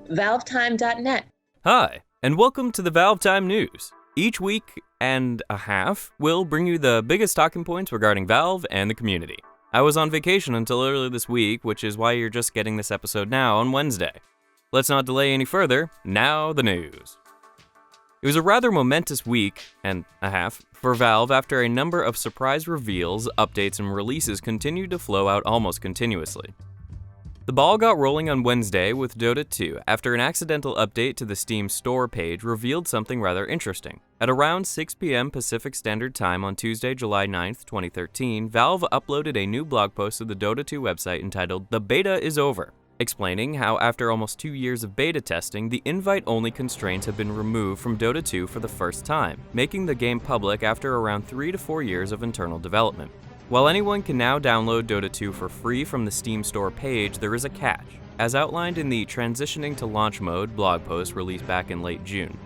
ValveTime.net. Hi, and welcome to the ValveTime News. Each week and a half, we'll bring you the biggest talking points regarding Valve and the community. I was on vacation until earlier this week, which is why you're just getting this episode now on Wednesday. Let's not delay any further, now the news. It was a rather momentous week and a half for Valve after a number of surprise reveals, updates, and releases continued to flow out almost continuously. The ball got rolling on Wednesday with Dota 2 after an accidental update to the Steam store page revealed something rather interesting. At around 6 p.m. Pacific Standard Time on Tuesday, July 9th, 2013, Valve uploaded a new blog post to the Dota 2 website entitled "The Beta is Over," explaining how after almost 2 years of beta testing, the invite-only constraints have been removed from Dota 2 for the first time, making the game public after around 3 to 4 years of internal development. While anyone can now download Dota 2 for free from the Steam store page, there is a catch, as outlined in the Transitioning to Launch Mode blog post released back in late June.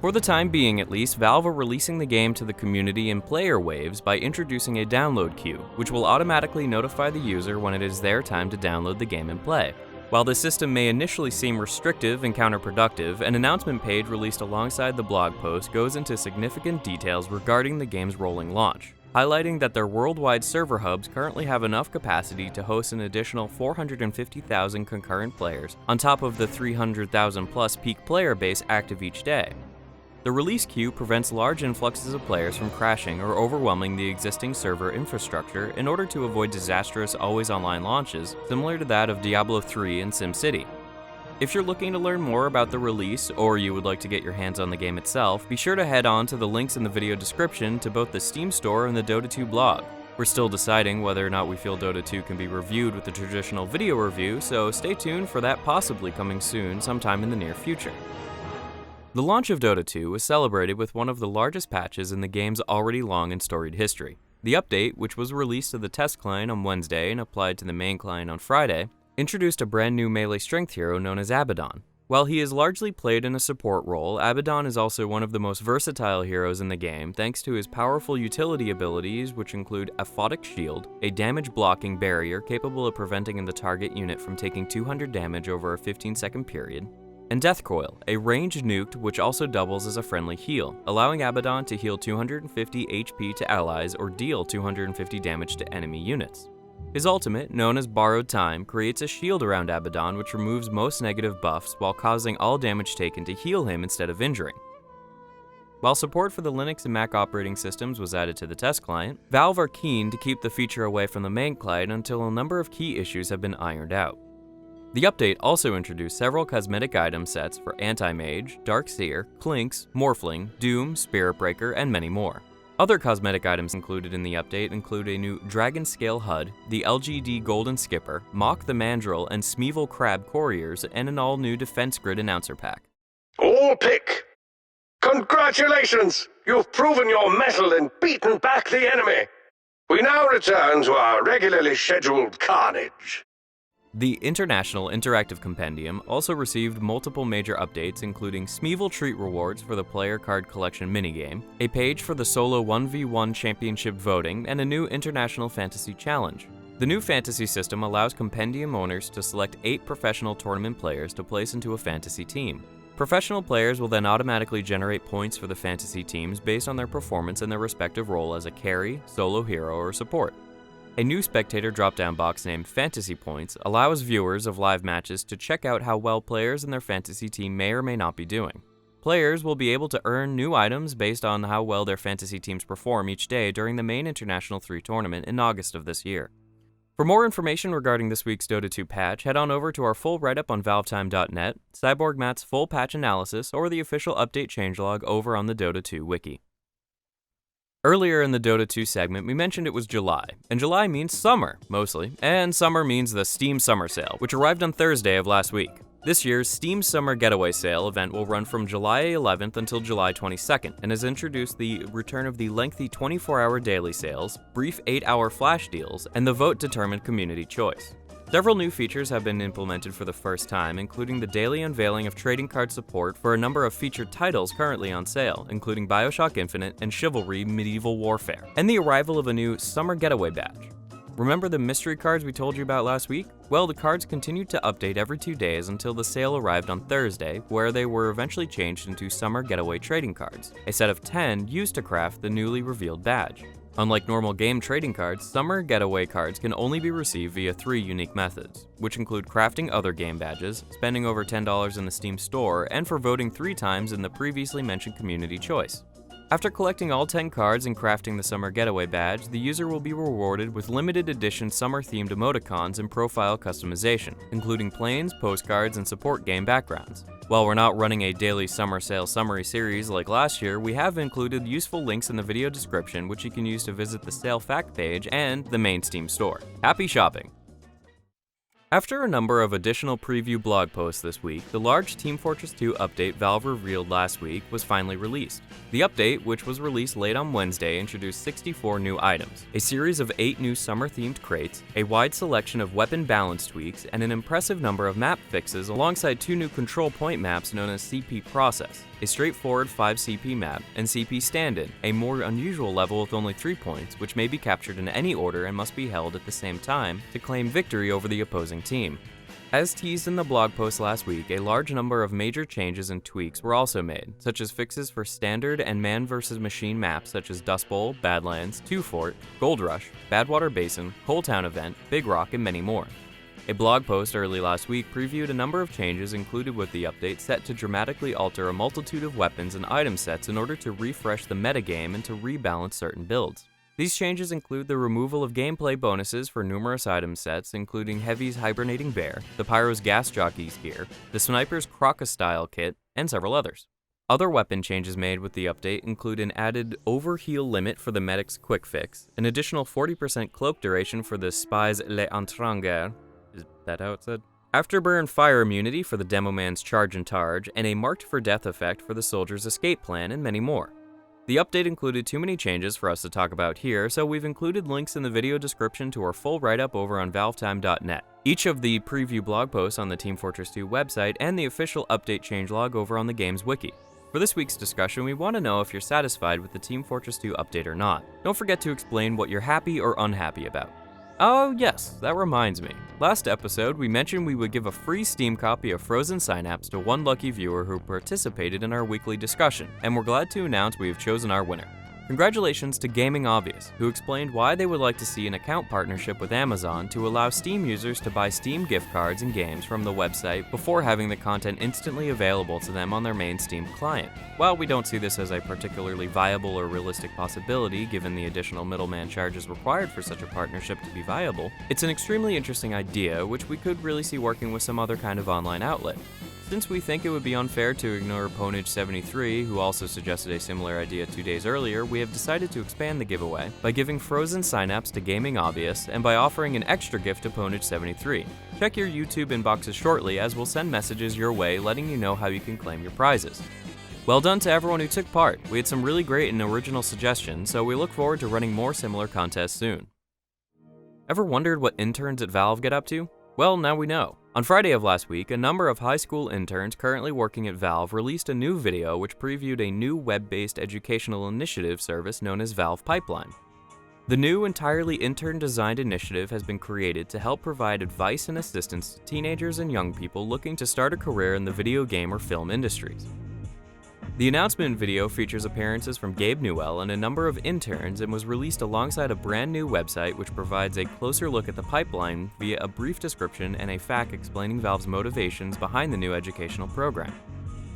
For the time being at least, Valve are releasing the game to the community in player waves by introducing a download queue, which will automatically notify the user when it is their time to download the game and play. While the system may initially seem restrictive and counterproductive, an announcement page released alongside the blog post goes into significant details regarding the game's rolling launch, highlighting that their worldwide server hubs currently have enough capacity to host an additional 450,000 concurrent players on top of the 300,000 plus peak player base active each day. The release queue prevents large influxes of players from crashing or overwhelming the existing server infrastructure in order to avoid disastrous always-online launches similar to that of Diablo 3 and SimCity. If you're looking to learn more about the release, or you would like to get your hands on the game itself, be sure to head on to the links in the video description to both the Steam store and the Dota 2 blog. We're still deciding whether or not we feel Dota 2 can be reviewed with the traditional video review, so stay tuned for that possibly coming soon sometime in the near future. The launch of Dota 2 was celebrated with one of the largest patches in the game's already long and storied history. The update, which was released to the test client on Wednesday and applied to the main client on Friday, introduced a brand new melee strength hero known as Abaddon. While he is largely played in a support role, Abaddon is also one of the most versatile heroes in the game thanks to his powerful utility abilities, which include Aphotic Shield, a damage blocking barrier capable of preventing the target unit from taking 200 damage over a 15-second period, and Death Coil, a ranged nuke which also doubles as a friendly heal, allowing Abaddon to heal 250 HP to allies or deal 250 damage to enemy units. His ultimate, known as Borrowed Time, creates a shield around Abaddon which removes most negative buffs while causing all damage taken to heal him instead of injuring. While support for the Linux and Mac operating systems was added to the test client, Valve are keen to keep the feature away from the main client until a number of key issues have been ironed out. The update also introduced several cosmetic item sets for Anti-Mage, Darkseer, Clinks, Morphling, Doom, Spirit Breaker, and many more. Other cosmetic items included in the update include a new Dragon Scale HUD, the LGD Golden Skipper, Mock the Mandrill, and Smeevil Crab Couriers, and an all-new Defense Grid Announcer Pack. All pick! Congratulations! You've proven your mettle and beaten back the enemy! We now return to our regularly scheduled carnage. The International Interactive Compendium also received multiple major updates, including Smeevil treat rewards for the player card collection minigame, a page for the solo 1v1 championship voting, and a new International Fantasy Challenge. The new fantasy system allows compendium owners to select 8 professional tournament players to place into a fantasy team. Professional players will then automatically generate points for the fantasy teams based on their performance in their respective role as a carry, solo hero, or support. A new spectator drop-down box named Fantasy Points allows viewers of live matches to check out how well players in their fantasy team may or may not be doing. Players will be able to earn new items based on how well their fantasy teams perform each day during the main International 3 tournament in August of this year. For more information regarding this week's Dota 2 patch, head on over to our full write-up on ValveTime.net, Cyborg Matt's full patch analysis, or the official update changelog over on the Dota 2 wiki. Earlier in the Dota 2 segment, we mentioned it was July, and July means summer, mostly, and summer means the Steam Summer Sale, which arrived on Thursday of last week. This year's Steam Summer Getaway Sale event will run from July 11th until July 22nd, and has introduced the return of the lengthy 24-hour daily sales, brief 8-hour flash deals, and the vote-determined community choice. Several new features have been implemented for the first time, including the daily unveiling of trading card support for a number of featured titles currently on sale, including BioShock Infinite and Chivalry Medieval Warfare, and the arrival of a new Summer Getaway badge. Remember the mystery cards we told you about last week? Well, the cards continued to update every 2 days until the sale arrived on Thursday, where they were eventually changed into Summer Getaway trading cards, a set of 10 used to craft the newly revealed badge. Unlike normal game trading cards, Summer Getaway cards can only be received via 3 unique methods, which include crafting other game badges, spending over $10 in the Steam store, and for voting 3 times in the previously mentioned community choice. After collecting all 10 cards and crafting the Summer Getaway badge, the user will be rewarded with limited edition summer-themed emoticons and profile customization, including planes, postcards, and support game backgrounds. While we're not running a daily summer sale summary series like last year, we have included useful links in the video description which you can use to visit the sale fact page and the main Steam store. Happy shopping! After a number of additional preview blog posts this week, the large Team Fortress 2 update Valve revealed last week was finally released. The update, which was released late on Wednesday, introduced 64 new items, a series of 8 new summer-themed crates, a wide selection of weapon balance tweaks, and an impressive number of map fixes alongside 2 new control point maps known as CP Process, a straightforward 5 CP map, and CP Stand-In, a more unusual level with only 3 points, which may be captured in any order and must be held at the same time to claim victory over the opposing team. As teased in the blog post last week, a large number of major changes and tweaks were also made, such as fixes for standard and man vs. machine maps such as Dust Bowl, Badlands, 2 Fort, Gold Rush, Badwater Basin, Coal Town Event, Big Rock, and many more. A blog post early last week previewed a number of changes included with the update set to dramatically alter a multitude of weapons and item sets in order to refresh the metagame and to rebalance certain builds. These changes include the removal of gameplay bonuses for numerous item sets, including Heavy's Hibernating Bear, the Pyro's Gas Jockey's Gear, the Sniper's Crocostyle Kit, and several others. Other weapon changes made with the update include an added overheal limit for the Medic's Quick Fix, an additional 40% cloak duration for the Spy's L'Entreguerre, is that how it's said? Afterburn fire immunity for the Demoman's Charge and Targe, and a marked for death effect for the Soldier's Escape Plan, and many more. The update included too many changes for us to talk about here, so we've included links in the video description to our full write-up over on ValveTime.net. Each of the preview blog posts on the Team Fortress 2 website and the official update changelog over on the game's wiki. For this week's discussion, we want to know if you're satisfied with the Team Fortress 2 update or not. Don't forget to explain what you're happy or unhappy about. Oh yes, that reminds me. Last episode, we mentioned we would give a free Steam copy of Frozen Synapse to one lucky viewer who participated in our weekly discussion, and we're glad to announce we have chosen our winner. Congratulations to Gaming Obvious, who explained why they would like to see an account partnership with Amazon to allow Steam users to buy Steam gift cards and games from the website before having the content instantly available to them on their main Steam client. While we don't see this as a particularly viable or realistic possibility given the additional middleman charges required for such a partnership to be viable, it's an extremely interesting idea which we could really see working with some other kind of online outlet. Since we think it would be unfair to ignore Ponage73, who also suggested a similar idea 2 days earlier, we have decided to expand the giveaway by giving Frozen Synapse to Gaming Obvious and by offering an extra gift to Ponage73. Check your YouTube inboxes shortly as we'll send messages your way letting you know how you can claim your prizes. Well done to everyone who took part. We had some really great and original suggestions, so we look forward to running more similar contests soon. Ever wondered what interns at Valve get up to? Well, now we know. On Friday of last week, a number of high school interns currently working at Valve released a new video which previewed a new web-based educational initiative service known as Valve Pipeline. The new, entirely intern-designed initiative has been created to help provide advice and assistance to teenagers and young people looking to start a career in the video game or film industries. The announcement video features appearances from Gabe Newell and a number of interns and was released alongside a brand new website which provides a closer look at the pipeline via a brief description and a FAQ explaining Valve's motivations behind the new educational program.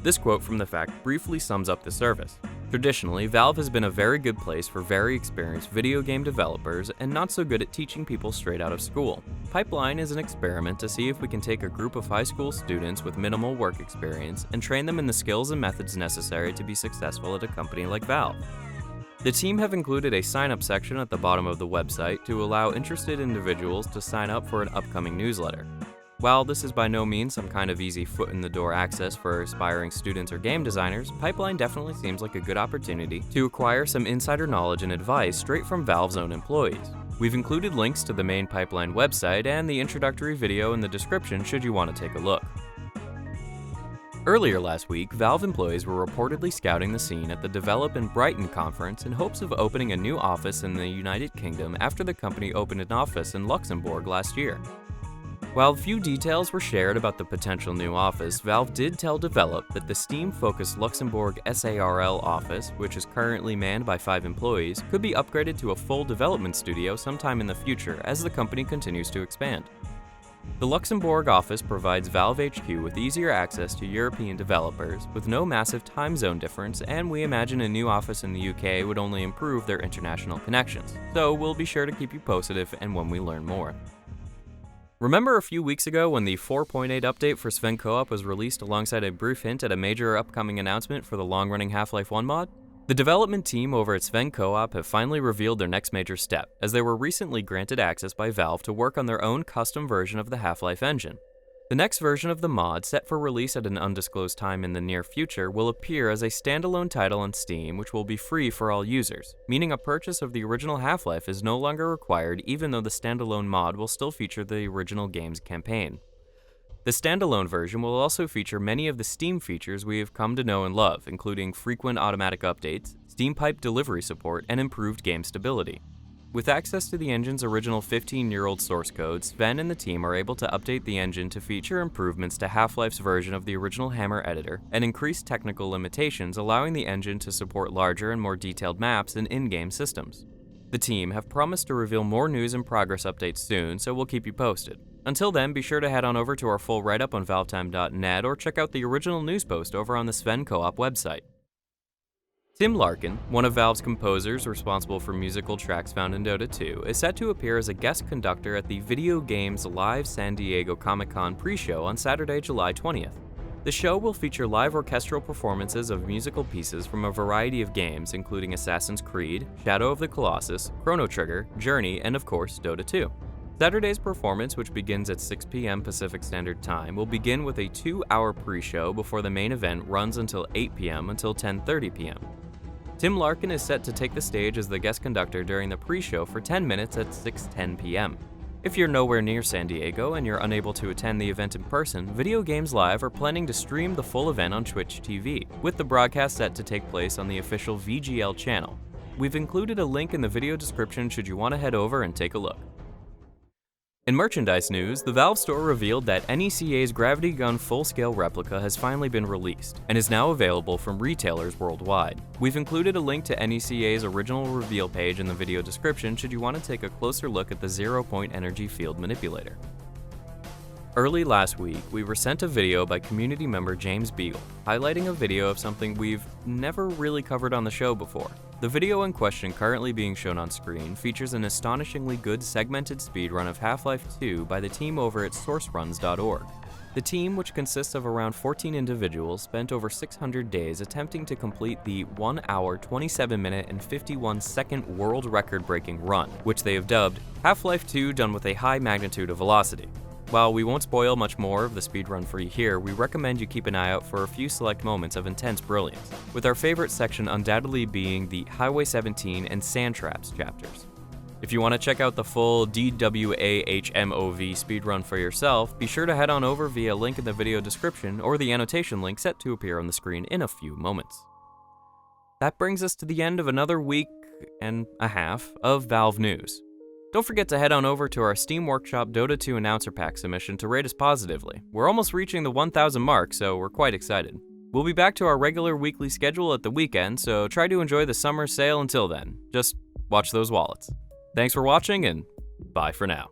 This quote from the FAQ briefly sums up the service. Traditionally, Valve has been a very good place for very experienced video game developers and not so good at teaching people straight out of school. Pipeline is an experiment to see if we can take a group of high school students with minimal work experience and train them in the skills and methods necessary to be successful at a company like Valve. The team have included a sign-up section at the bottom of the website to allow interested individuals to sign up for an upcoming newsletter. While this is by no means some kind of easy foot-in-the-door access for aspiring students or game designers, Pipeline definitely seems like a good opportunity to acquire some insider knowledge and advice straight from Valve's own employees. We've included links to the main Pipeline website and the introductory video in the description should you want to take a look. Earlier last week, Valve employees were reportedly scouting the scene at the Develop in Brighton conference in hopes of opening a new office in the United Kingdom after the company opened an office in Luxembourg last year. While few details were shared about the potential new office, Valve did tell Develop that the Steam-focused Luxembourg SARL office, which is currently manned by 5 employees, could be upgraded to a full development studio sometime in the future as the company continues to expand. The Luxembourg office provides Valve HQ with easier access to European developers, with no massive time zone difference, and we imagine a new office in the UK would only improve their international connections, so we'll be sure to keep you posted if and when we learn more. Remember a few weeks ago when the 4.8 update for Sven Co-op was released alongside a brief hint at a major upcoming announcement for the long-running Half-Life 1 mod? The development team over at Sven Co-op have finally revealed their next major step, as they were recently granted access by Valve to work on their own custom version of the Half-Life engine. The next version of the mod, set for release at an undisclosed time in the near future, will appear as a standalone title on Steam which will be free for all users, meaning a purchase of the original Half-Life is no longer required even though the standalone mod will still feature the original game's campaign. The standalone version will also feature many of the Steam features we have come to know and love, including frequent automatic updates, Steam pipe delivery support, and improved game stability. With access to the engine's original 15-year-old source code, Sven and the team are able to update the engine to feature improvements to Half-Life's version of the original Hammer editor and increase technical limitations, allowing the engine to support larger and more detailed maps and in-game systems. The team have promised to reveal more news and progress updates soon, so we'll keep you posted. Until then, be sure to head on over to our full write-up on ValveTime.net or check out the original news post over on the Sven Co-op website. Tim Larkin, one of Valve's composers responsible for musical tracks found in Dota 2, is set to appear as a guest conductor at the Video Games Live San Diego Comic-Con pre-show on Saturday, July 20th. The show will feature live orchestral performances of musical pieces from a variety of games, including Assassin's Creed, Shadow of the Colossus, Chrono Trigger, Journey, and of course, Dota 2. Saturday's performance, which begins at 6 p.m. Pacific Standard Time, will begin with a 2-hour pre-show before the main event runs until 8 p.m. until 10:30 p.m. Tim Larkin is set to take the stage as the guest conductor during the pre-show for 10 minutes at 6:10 p.m. If you're nowhere near San Diego and you're unable to attend the event in person, Video Games Live are planning to stream the full event on Twitch TV, with the broadcast set to take place on the official VGL channel. We've included a link in the video description should you want to head over and take a look. In merchandise news, the Valve store revealed that NECA's Gravity Gun full-scale replica has finally been released, and is now available from retailers worldwide. We've included a link to NECA's original reveal page in the video description should you want to take a closer look at the zero-point energy field manipulator. Early last week, we were sent a video by community member James Beagle, highlighting a video of something we've never really covered on the show before. The video in question, currently being shown on screen, features an astonishingly good segmented speedrun of Half-Life 2 by the team over at sourceruns.org. The team, which consists of around 14 individuals, spent over 600 days attempting to complete the 1 hour, 27 minute, and 51 second world record-breaking run, which they have dubbed Half-Life 2 done with a high magnitude of velocity. While we won't spoil much more of the speedrun for you here, we recommend you keep an eye out for a few select moments of intense brilliance, with our favorite section undoubtedly being the Highway 17 and Sand Traps chapters. If you want to check out the full DWAHMOV speedrun for yourself, be sure to head on over via link in the video description or the annotation link set to appear on the screen in a few moments. That brings us to the end of another week and a half of Valve news. Don't forget to head on over to our Steam Workshop Dota 2 Announcer Pack submission to rate us positively. We're almost reaching the 1,000 mark, so we're quite excited. We'll be back to our regular weekly schedule at the weekend, so try to enjoy the summer sale until then. Just watch those wallets. Thanks for watching, and bye for now.